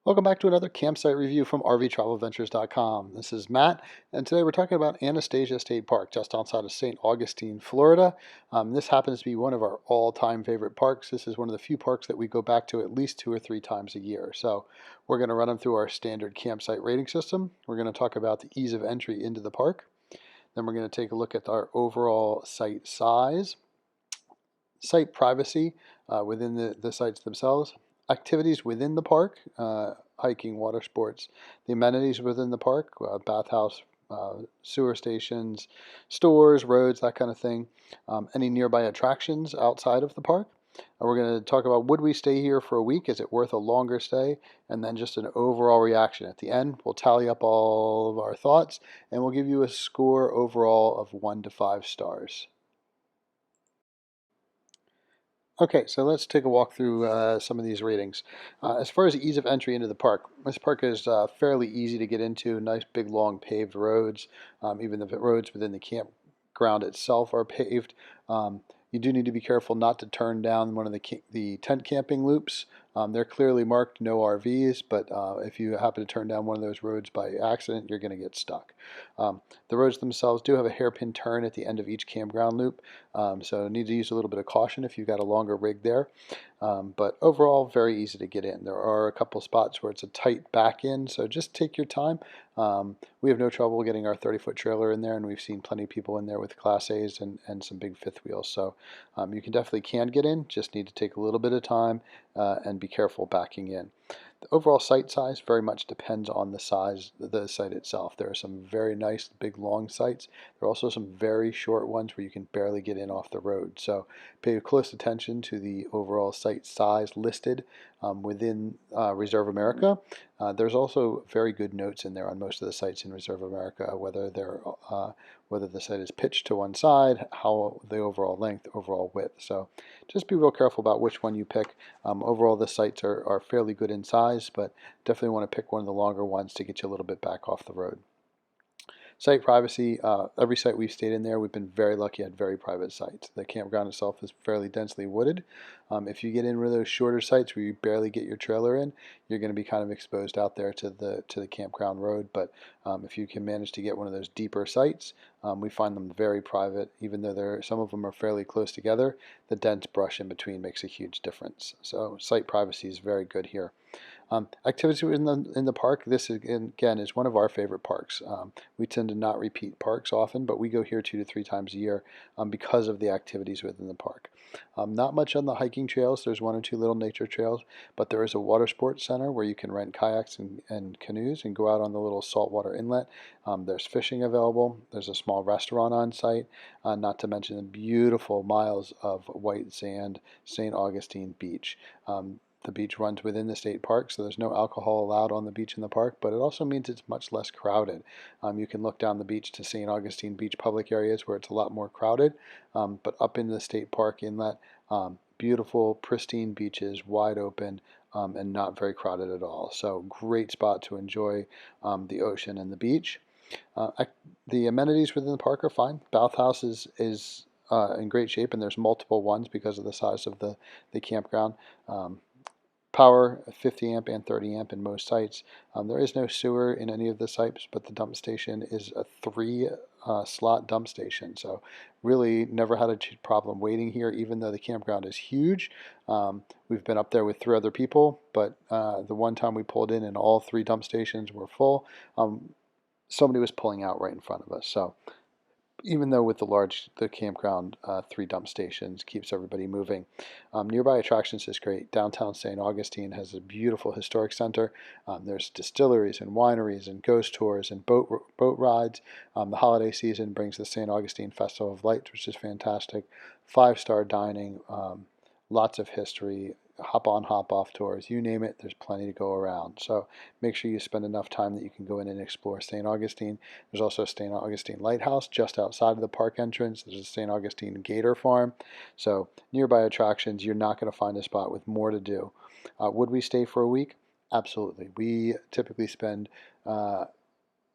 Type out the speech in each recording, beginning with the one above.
Welcome back to another campsite review from RVTravelVentures.com. This is Matt, and today we're talking about Anastasia State Park, just outside of St. Augustine, Florida. This happens to be one of our all-time favorite parks. This is one of the few parks that we go back to at least 2 or 3 times a year. So we're going to run them through our standard campsite rating system. We're going to talk about the ease of entry into the park. Then we're going to take a look at our overall site size, site privacy within the sites themselves, activities within the park, hiking, water sports, the amenities within the park, bathhouse, sewer stations, stores, roads, that kind of thing, any nearby attractions outside of the park. We're going to talk about, would we stay here for a week? Is it worth a longer stay? And then just an overall reaction. At the end, we'll tally up all of our thoughts and we'll give you a score overall of 1 to 5 stars. Okay, so let's take a walk through some of these ratings. As far as ease of entry into the park, this park is fairly easy to get into. Nice big long paved roads. Even the roads within the campground itself are paved. You do need to be careful not to turn down one of the tent camping loops. They're clearly marked no RVs, but if you happen to turn down one of those roads by accident, you're going to get stuck. The roads themselves do have a hairpin turn at the end of each campground loop, so need to use a little bit of caution if you've got a longer rig there. But overall, very easy to get in. There are a couple spots where it's a tight back in, so just take your time. We have no trouble getting our 30-foot trailer in there, and we've seen plenty of people in there with Class A's and some big fifth wheels. So you can get in, just need to take a little bit of time and be careful backing in. The overall site size very much depends on the size of the site itself. There are some very nice big long sites. There are also some very short ones where you can barely get in off the road. So pay close attention to the overall site size listed within Reserve America. There's also very good notes in there on most of the sites in Reserve America, whether the site is pitched to one side, how the overall length, overall width. So just be real careful about which one you pick. Overall, the sites are fairly good in size, but definitely want to pick one of the longer ones to get you a little bit back off the road. Site privacy, every site we've stayed in there, we've been very lucky at very private sites. The campground itself is fairly densely wooded. If you get in one of those shorter sites where you barely get your trailer in, you're going to be kind of exposed out there to the campground road. But if you can manage to get one of those deeper sites, we find them very private. Even though some of them are fairly close together, the dense brush in between makes a huge difference. So site privacy is very good here. Activities in the park, this again is one of our favorite parks. We tend to not repeat parks often, but we go here 2 to 3 times a year because of the activities within the park. Not much on the hiking trails. There's 1 or 2 little nature trails, but there is a water sports center where you can rent kayaks and canoes and go out on the little saltwater inlet. There's fishing available. There's a small restaurant on site, not to mention the beautiful miles of white sand St. Augustine Beach. The beach runs within the state park, so there's no alcohol allowed on the beach in the park, but it also means it's much less crowded. You can look down the beach to St. Augustine Beach public areas where it's a lot more crowded, but up in the state park inlet, beautiful, pristine beaches, wide open, and not very crowded at all. So great spot to enjoy the ocean and the beach. The amenities within the park are fine. Bathhouse is in great shape, and there's multiple ones because of the size of the campground. Power 50 amp and 30 amp in most sites. There is no sewer in any of the sites, but the dump station is a 3 slot dump station. So really never had a problem waiting here, even though the campground is huge. We've been up there with 3 other people, but the one time we pulled in and all 3 dump stations were full, somebody was pulling out right in front of us. So even though with the campground, 3 dump stations keeps everybody moving. Nearby attractions is great. Downtown St. Augustine has a beautiful historic center. There's distilleries and wineries and ghost tours and boat rides. The holiday season brings the St. Augustine Festival of Lights, which is fantastic. 5-star dining, lots of history, hop on, hop off tours, you name it, there's plenty to go around. So make sure you spend enough time that you can go in and explore St. Augustine. There's also a St. Augustine Lighthouse just outside of the park entrance. There's a St. Augustine Gator Farm. So nearby attractions, you're not going to find a spot with more to do. Would we stay for a week? Absolutely. We typically spend 2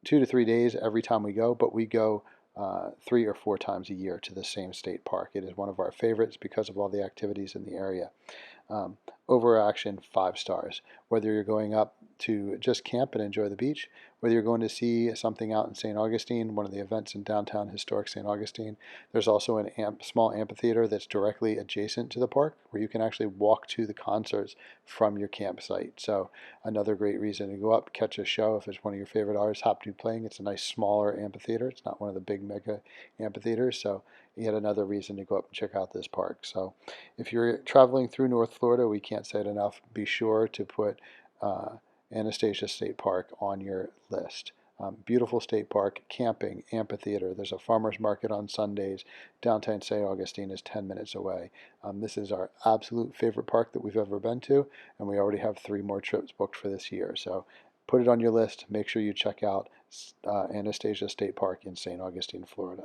to 3 days every time we go, but we go 3 or 4 times a year to the same state park. It is one of our favorites because of all the activities in the area. Overaction, 5 stars. Whether you're going up to just camp and enjoy the beach. Whether you're going to see something out in St. Augustine, one of the events in downtown historic St. Augustine, there's also an small amphitheater that's directly adjacent to the park where you can actually walk to the concerts from your campsite. So another great reason to go up, catch a show if it's one of your favorite artists happen to be playing. It's a nice smaller amphitheater. It's not one of the big mega amphitheaters. So yet another reason to go up and check out this park. So if you're traveling through North Florida, we can't say it enough, be sure to put Anastasia State Park on your list. Beautiful state park, camping, amphitheater. There's a farmer's market on Sundays. Downtown St. Augustine is 10 minutes away. This is our absolute favorite park that we've ever been to, and we already have 3 more trips booked for this year. So put it on your list. Make sure you check out Anastasia State Park in St. Augustine, Florida.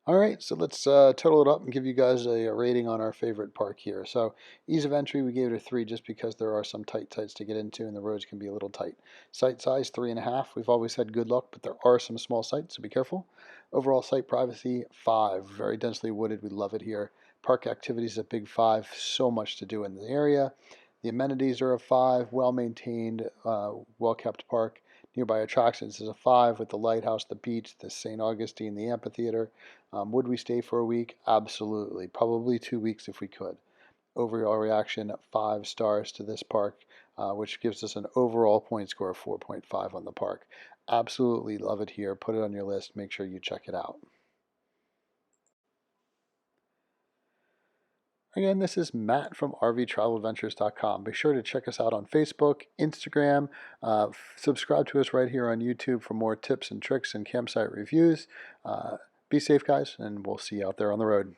All right, so let's total it up and give you guys a rating on our favorite park here. So ease of entry, we gave it a 3 just because there are some tight sites to get into and the roads can be a little tight. Site size, 3.5. We've always had good luck, but there are some small sites, so be careful. Overall site privacy, 5. Very densely wooded, we love it here. Park activities, a big 5. So much to do in the area. The amenities are a 5. Well-maintained, well-kept park. Nearby attractions is a 5 with the lighthouse, the beach, the St. Augustine, the amphitheater. Would we stay for a week? Absolutely. Probably 2 weeks if we could. Overall reaction, 5 stars to this park, which gives us an overall point score of 4.5 on the park. Absolutely love it here. Put it on your list. Make sure you check it out. Again, this is Matt from RVTravelAdventures.com. Be sure to check us out on Facebook, Instagram. Subscribe to us right here on YouTube for more tips and tricks and campsite reviews. Be safe, guys, and we'll see you out there on the road.